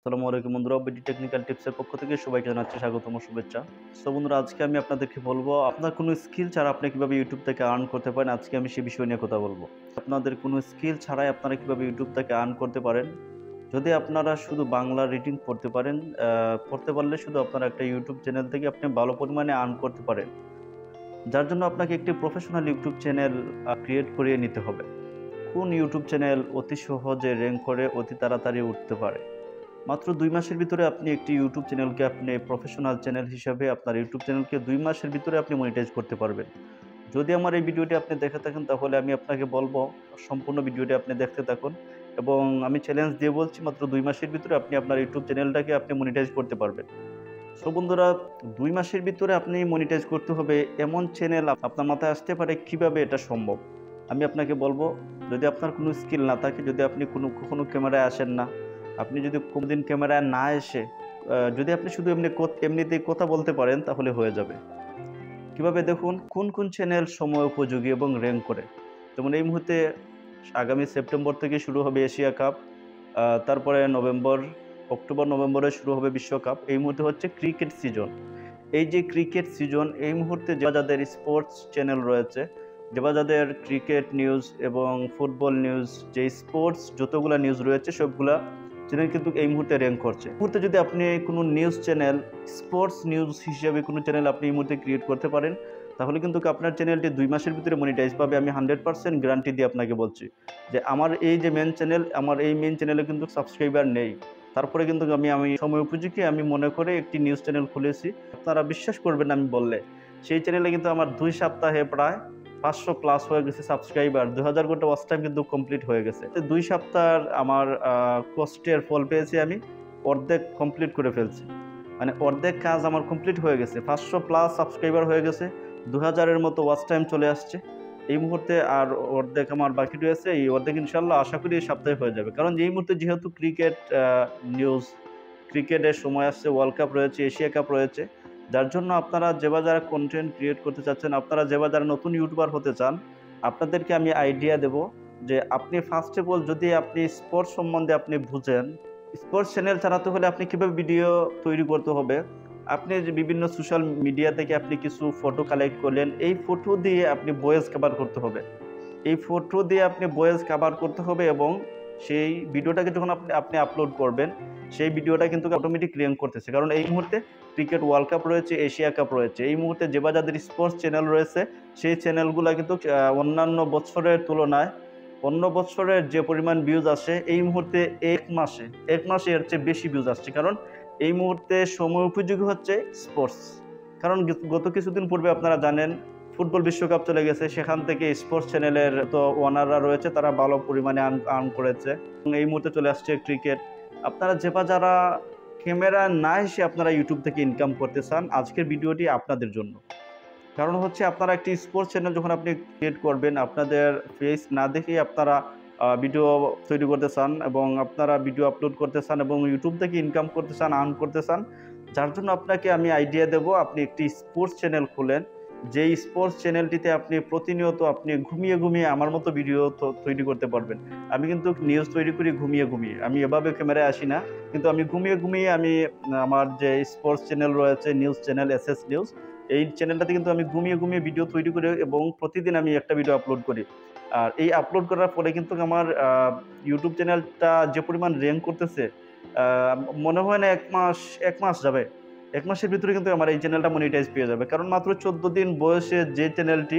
আসসালামু আলাইকুম বন্ধুরা, বিডি টেকনিক্যাল টিপসের পক্ষ থেকে সবাইকে জানাচ্ছি স্বাগতম ও শুভেচ্ছা। সো বন্ধুরা, আজকে আমি আপনাদেরকে বলবো আপনার কোনো স্কিল ছাড়া আপনি কিভাবে ইউটিউব থেকে আর্ন করতে পারেন। আজকে আমি সে বিষয় নিয়ে কথা বলবো। আপনাদের কোনো স্কিল ছাড়াই আপনারা কিভাবে ইউটিউব থেকে আর্ন করতে পারেন। যদি আপনারা শুধু বাংলা রিডিং পড়তে পারেন, পড়তে পারলে শুধু আপনারা একটা ইউটিউব চ্যানেল থেকে আপনি ভালো পরিমাণে আর্ন করতে পারেন। যার জন্য আপনাকে একটি প্রফেশনাল ইউটিউব চ্যানেল ক্রিয়েট করিয়ে নিতে হবে। কোন ইউটিউব চ্যানেল অতি সহজে র্যাঙ্ক করে অতি তাড়াতাড়ি উঠতে পারে। মাত্র ২ মাসের ভিতরে আপনি একটি ইউটিউব চ্যানেলকে আপনি প্রফেশনাল চ্যানেল হিসাবে আপনার ইউটিউব চ্যানেলকে ২ মাসের ভিতরে আপনি মনিটাইজ করতে পারবেন। যদি আমার এই ভিডিওটি আপনি দেখে থাকেন তাহলে আমি আপনাকে বলবো সম্পূর্ণ ভিডিওটি আপনি দেখতে থাকুন এবং আমি চ্যালেঞ্জ দিয়ে বলছি মাত্র ২ মাসের ভিতরে আপনি আপনার ইউটিউব চ্যানেলটাকে আপনি মনিটাইজ করতে পারবেন। সো বন্ধুরা, ২ মাসের ভিতরে আপনি মনিটাইজ করতে হবে এমন চ্যানেল আপনার মাথায় আসতে পারে কিভাবে এটা সম্ভব। আমি আপনাকে বলবো, যদি আপনার কোনো স্কিল না থাকে, যদি আপনি কখনো ক্যামেরায় আসেন না, আপনি যদি কোনোদিন ক্যামেরায় না এসে যদি আপনি শুধু এমনিতেই কথা বলতে পারেন তাহলে হয়ে যাবে। কিভাবে দেখুন, কোন চ্যানেল সময় উপযোগী এবং র্যাঙ্ক করে। যেমন এই মুহূর্তে আগামী সেপ্টেম্বর থেকে শুরু হবে এশিয়া কাপ, তারপরে অক্টোবর নভেম্বরে শুরু হবে বিশ্বকাপ। এই মুহূর্তে হচ্ছে ক্রিকেট সিজন। এই যে ক্রিকেট সিজন, এই মুহূর্তে যাদের স্পোর্টস চ্যানেল রয়েছে, যাদের ক্রিকেট নিউজ এবং ফুটবল নিউজ, যে স্পোর্টস যতগুলা নিউজ রয়েছে সবগুলা চ্যানেল কিন্তু এই মুহূর্তে র্যাঙ্ক করছে। এই মুহূর্তে যদি আপনি কোনো নিউজ চ্যানেল, স্পোর্টস নিউজ হিসেবে কোনো চ্যানেল আপনি এই মুহূর্তে ক্রিয়েট করতে পারেন, তাহলে কিন্তু আপনার চ্যানেলটি ২ মাসের ভিতরে মনিটাইজ পাবে। আমি 100% গ্যারান্টি দিয়ে আপনাকে বলছি যে আমার এই যে মেন চ্যানেল, আমার এই মেন চ্যানেলে কিন্তু সাবস্ক্রাইবার নেই। তারপরে কিন্তু আমি সময় উপযোগী আমি মনে করে একটি নিউজ চ্যানেল খুলেছি। আপনারা বিশ্বাস করবেন না আমি বললে, সেই চ্যানেলে কিন্তু আমার ২ সপ্তাহে প্রায় ৫০০ প্লাস হয়ে গেছে সাবস্ক্রাইবার, ২০০০ ঘন্টা ওয়াচ টাইম কিন্তু কমপ্লিট হয়ে গেছে। ২ সপ্তাহের আমার কষ্টের ফল পেয়েছি, আমি অর্ধেক কমপ্লিট করে ফেলছি। মানে অর্ধেক কাজ আমার কমপ্লিট হয়ে গেছে, ৫০০ প্লাস সাবস্ক্রাইবার হয়ে গেছে, ২০০০-এর মতো ওয়াচ টাইম চলে আসছে। এই মুহূর্তে আর অর্ধেক আমার বাকি রয়েছে। এই অর্ধেক ইনশাল্লাহ আশা করি এই সপ্তাহে হয়ে যাবে। কারণ এই মুহূর্তে যেহেতু ক্রিকেট নিউজ, ক্রিকেটের সময় আসছে, ওয়ার্ল্ড কাপ রয়েছে, এশিয়া কাপ রয়েছে, যার জন্য আপনারা যারা কন্টেন্ট ক্রিয়েট করতে চাচ্ছেন, আপনারা যারা নতুন ইউটিউবার হতে চান, আপনাদেরকে আমি আইডিয়া দেব যে আপনি ফার্স্ট অফ অল যদি আপনি স্পোর্টস সম্বন্ধে আপনি বুঝেন, স্পোর্টস চ্যানেল চালাতে হলে আপনি কীভাবে ভিডিও তৈরি করতে হবে। আপনি যে বিভিন্ন সোশ্যাল মিডিয়া থেকে আপনি কিছু ফটো কালেক্ট করলেন, এই ফটো দিয়ে আপনি ভয়েস কভার করতে হবে। এই ফটো দিয়ে আপনি ভয়েস কভার করতে হবে এবং সেই ভিডিওটাকে যখন আপনি আপলোড করবেন, সেই ভিডিওটা কিন্তু অটোমেটিক র্যাঙ্ক করতেছে। কারণ এই মুহূর্তে ক্রিকেট ওয়ার্ল্ড কাপ রয়েছে, এশিয়া কাপ রয়েছে। এই মুহূর্তে যাদের স্পোর্টস চ্যানেল রয়েছে, সেই চ্যানেলগুলো কিন্তু অন্যান্য বছরের তুলনায় অন্য বছরের যে পরিমাণ ভিউজ আসে, এই মুহূর্তে এক মাসে এর চেয়ে বেশি ভিউজ আসছে। কারণ এই মুহূর্তে সময় উপযোগী হচ্ছে স্পোর্টস। কারণ গত কিছুদিন পূর্বে আপনারা জানেন ফুটবল বিশ্বকাপ চলে গেছে, সেখান থেকে স্পোর্টস চ্যানেলের তো ওনাররা রয়েছে, তারা ভালো পরিমাণে আর্ন করেছে। এই মুহূর্তে চলে আসছে ক্রিকেট। আপনারা যারা ক্যামেরা না এসে আপনারা ইউটিউব থেকে ইনকাম করতে চান, আজকের ভিডিওটি আপনাদের জন্য। কারণ হচ্ছে আপনারা একটি স্পোর্টস চ্যানেল যখন আপনি ক্রিয়েট করবেন, আপনাদের ফেস না দেখেই আপনারা ভিডিও তৈরি করতে চান এবং আপনারা ভিডিও আপলোড করতে চান এবং ইউটিউব থেকে ইনকাম করতে চান, আর্ন করতে চান। যার জন্য আপনাকে আমি আইডিয়া দেব, আপনি একটি স্পোর্টস চ্যানেল খুলেন। যেই স্পোর্টস চ্যানেলটিতে আপনি প্রতিনিয়ত আপনি ঘুমিয়ে আমার মতো ভিডিও তৈরি করতে পারবেন। আমি কিন্তু নিউজ তৈরি করি ঘুমিয়ে। আমি এভাবে ক্যামেরায় আসি না, কিন্তু আমি ঘুমিয়ে আমি আমার যে স্পোর্টস চ্যানেল রয়েছে, নিউজ চ্যানেল এসএস নিউজ, এই চ্যানেলটাতে কিন্তু আমি ঘুমিয়ে ভিডিও তৈরি করি এবং প্রতিদিন আমি একটা ভিডিও আপলোড করি। আর এই আপলোড করার পরে কিন্তু আমার ইউটিউব চ্যানেলটা যে পরিমাণ র্যাঙ্ক করতেছে, মনে হয় না এক মাস যাবে। ১ মাসের ভিতরে কিন্তু আমার এই চ্যানেলটা মনিটাইজ পেয়ে যাবে। কারণ মাত্র ১৪ দিন বয়সে যে চ্যানেলটি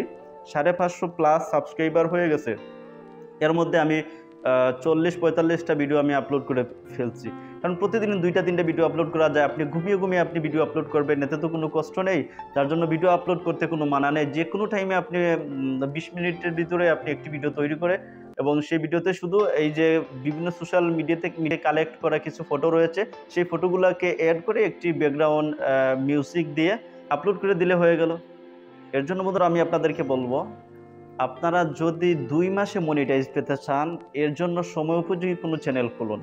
৫৫০ প্লাস সাবস্ক্রাইবার হয়ে গেছে, এর মধ্যে আমি ৪০-৪৫টা ভিডিও আমি আপলোড করে ফেলছি। কারণ প্রতিদিন ২টা-৩টা ভিডিও আপলোড করা যায়। আপনি ঘুমিয়ে আপনি ভিডিও আপলোড করবেন, এতে তো কোনো কষ্ট নেই। তার জন্য ভিডিও আপলোড করতে কোনো মানা নেই। যে কোনো টাইমে আপনি ২০ মিনিটের ভিতরে আপনি একটি ভিডিও তৈরি করে এবং সেই ভিডিওতে শুধু এই যে বিভিন্ন সোশ্যাল মিডিয়া থেকে কালেক্ট করা কিছু ফটো রয়েছে, সেই ফটোগুলোকে অ্যাড করে একটি ব্যাকগ্রাউন্ড মিউজিক দিয়ে আপলোড করে দিলে হয়ে গেল। এর জন্য বন্ধুরা আমি আপনাদেরকে বলব, আপনারা যদি ২ মাসে মনিটাইজ পেতে চান, এর জন্য সময় উপযোগী কোনো চ্যানেল খুলুন।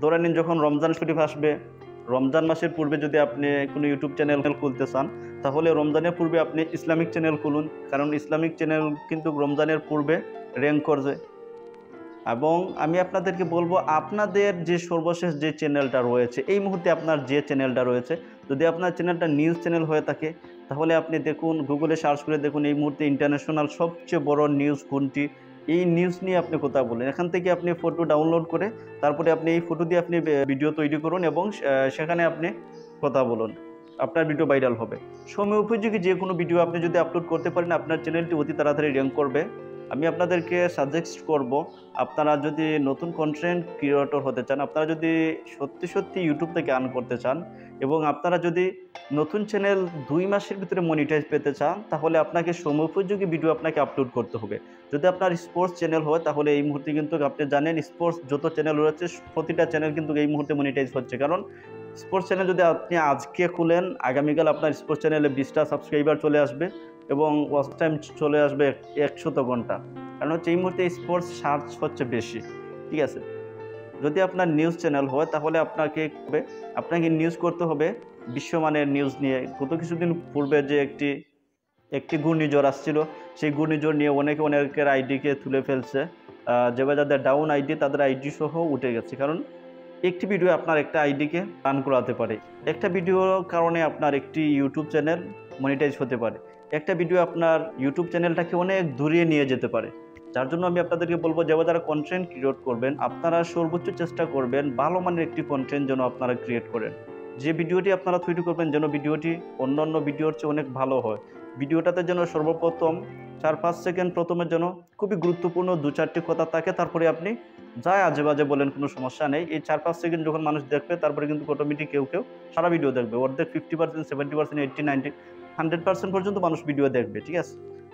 ধরে নিন যখন রমজান শরীফ আসবে, রমজান মাসের পূর্বে যদি আপনি কোনো ইউটিউব চ্যানেল খুলতে চান, তাহলে রমজানের পূর্বে আপনি ইসলামিক চ্যানেল খুলুন। কারণ ইসলামিক চ্যানেল কিন্তু রমজানের পূর্বে র্যাঙ্ক করবে। এবং আমি আপনাদেরকে বলবো আপনাদের যে সর্বশেষ যে চ্যানেলটা রয়েছে এই মুহূর্তে আপনার যে চ্যানেলটা রয়েছে, যদি আপনার চ্যানেলটা নিউজ চ্যানেল হয়ে থাকে তাহলে আপনি দেখুন, গুগলে সার্চ করে দেখুন এই মুহূর্তে ইন্টারন্যাশনাল সবচেয়ে বড় নিউজ কোনটি, এই নিউজ নিয়ে আপনি কথা বলেন। এখান থেকে আপনি ফটো ডাউনলোড করে তারপরে আপনি এই ফটো দিয়ে আপনি ভিডিও তৈরি করুন এবং সেখানে আপনি কথা বলুন, আপনার ভিডিও ভাইরাল হবে। সময় উপযোগী যে কোনো ভিডিও আপনি যদি আপলোড করতে পারেন আপনার চ্যানেলটি অতি তাড়াতাড়ি র্যাঙ্ক করবে। আমি আপনাদেরকে সাজেস্ট করব, আপনারা যদি নতুন কন্টেন্ট ক্রিয়েটর হতে চান, আপনারা যদি সত্যি সত্যি ইউটিউব থেকে আর্ন করতে চান এবং আপনারা যদি নতুন চ্যানেল 2 মাসের ভিতরে মনিটাইজ পেতে চান, তাহলে আপনাকে সময়োপযোগী ভিডিও আপনাকে আপলোড করতে হবে। যদি আপনার স্পোর্টস চ্যানেল হয় তাহলে এই মুহূর্তে কিন্তু আপনি জানেন স্পোর্টস যত চ্যানেল রয়েছে প্রতিটা চ্যানেল কিন্তু এই মুহূর্তে মনিটাইজ হচ্ছে। কারণ স্পোর্টস চ্যানেল যদি আপনি আজকে খুলেন, আগামীকাল আপনার স্পোর্টস চ্যানেলে 20টা সাবস্ক্রাইবার চলে আসবে এবং ওয়াচ টাইম চলে আসবে 100 ঘন্টা। কারণ হচ্ছে এই মুহূর্তে স্পোর্টস সার্চ হচ্ছে বেশি, ঠিক আছে। যদি আপনার নিউজ চ্যানেল হয় তাহলে আপনাকে নিউজ করতে হবে বিশ্বমানের নিউজ নিয়ে। গত কিছুদিন পূর্বে যে একটি ঘূর্ণিঝড় আসছিল, সেই ঘূর্ণিঝড় নিয়ে অনেকের আইডিকে তুলে ফেলছে, যাদের ডাউন আইডি তাদের আইডি সহ উঠে গেছে। কারণ একটি ভিডিও আপনার একটা আইডিকে রান করাতে পারে, একটা ভিডিওর কারণে আপনার একটি ইউটিউব চ্যানেল মনিটাইজ হতে পারে, একটা ভিডিও আপনার ইউটিউব চ্যানেলটাকে অনেক দূরে নিয়ে যেতে পারে। যার জন্য আমি আপনাদেরকে বলবো, যারা কন্টেন্ট ক্রিয়েট করবেন আপনারা সর্বোচ্চ চেষ্টা করবেন ভালো মানের একটি কন্টেন্ট যেন আপনারা ক্রিয়েট করেন। যে ভিডিওটি আপনারা তৈরি করবেন যেন ভিডিওটি অন্যান্য ভিডিওর চেয়ে অনেক ভালো হয়। ভিডিওটাতে যেন সর্বপ্রথম 4-5 সেকেন্ড প্রথমের জন্য খুবই গুরুত্বপূর্ণ 2-4টি কথা থাকে, তারপরে আপনি যাই আজে বাজে বলেন কোনো সমস্যা নেই। এই 4-5 সেকেন্ড যখন মানুষ দেখবে তারপরে কিন্তু অটোমেটিক কেউ সারা ভিডিও দেখবে, অর্ধেক 50%, 70%, 80, 90, 100% পর্যন্ত মানুষ ভিডিও দেখবে, ঠিক আছে।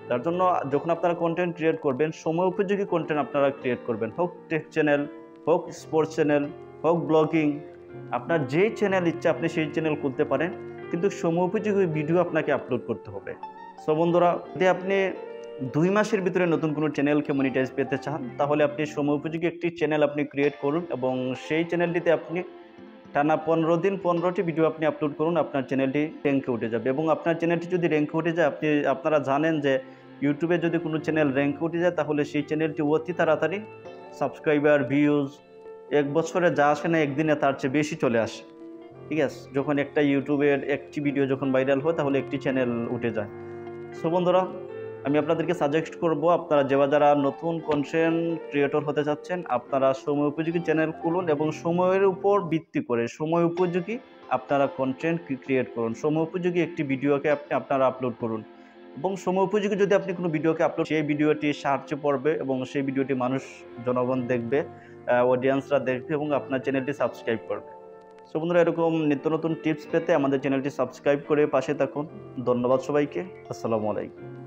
তার জন্য যখন আপনারা কন্টেন্ট ক্রিয়েট করবেন সময় উপযোগী কন্টেন্ট আপনারা ক্রিয়েট করবেন, হোক টেক চ্যানেল, হোক স্পোর্টস চ্যানেল, হোক ব্লগিং, আপনার যেই চ্যানেল ইচ্ছা আপনি সেই চ্যানেল খুলতে পারেন, কিন্তু সময় উপযোগী ভিডিও আপনাকে আপলোড করতে হবে। সো বন্ধুরা, যদি আপনি 2 মাসের ভিতরে নতুন কোনো চ্যানেলকে মনিটাইজ পেতে চান তাহলে আপনি সময় উপযোগী একটি চ্যানেল আপনি ক্রিয়েট করুন এবং সেই চ্যানেলটিতে আপনি টানা 15 দিন 15টি ভিডিও আপনি আপলোড করুন, আপনার চ্যানেলটি র্যাঙ্কে উঠে যাবে। এবং আপনার চ্যানেলটি যদি র্যাঙ্কে উঠে যায়, আপনারা জানেন যে ইউটিউবে যদি কোনো চ্যানেল র্যাঙ্কে উঠে যায় তাহলে সেই চ্যানেলটি অতি তাড়াতাড়ি সাবস্ক্রাইবার, ভিউজ 1 বছরে যা আসে না একদিনে তার চেয়ে বেশি চলে আসে, ঠিক আছে। যখন একটা ইউটিউবের একটি ভিডিও যখন ভাইরাল হয় তাহলে একটি চ্যানেল উঠে যায়। সো বন্ধুরা, আমি আপনাদেরকে সাজেস্ট করব, আপনারা যারা নতুন কন্টেন্ট ক্রিয়েটর হতে চাচ্ছেন আপনারা সময় উপযোগী চ্যানেল খুলুন এবং সময়ের উপর ভিত্তি করে সময় উপযোগী আপনারা কন্টেন্ট ক্রিয়েট করুন। সময় উপযোগী একটি ভিডিওকে আপনারা আপলোড করুন এবং সময় উপযোগী যদি আপনি কোনো ভিডিওকে আপলোড, সেই ভিডিওটি সার্চে পড়বে এবং সেই ভিডিওটি জনগণ দেখবে, অডিয়েন্সরা দেখবে এবং আপনার চ্যানেলটি সাবস্ক্রাইব করবে। সো বন্ধুরা, এরকম নিত্য নতুন টিপস পেতে আমাদের চ্যানেলটি সাবস্ক্রাইব করে পাশে থাকুন। ধন্যবাদ সবাইকে। আসসালামু আলাইকুম।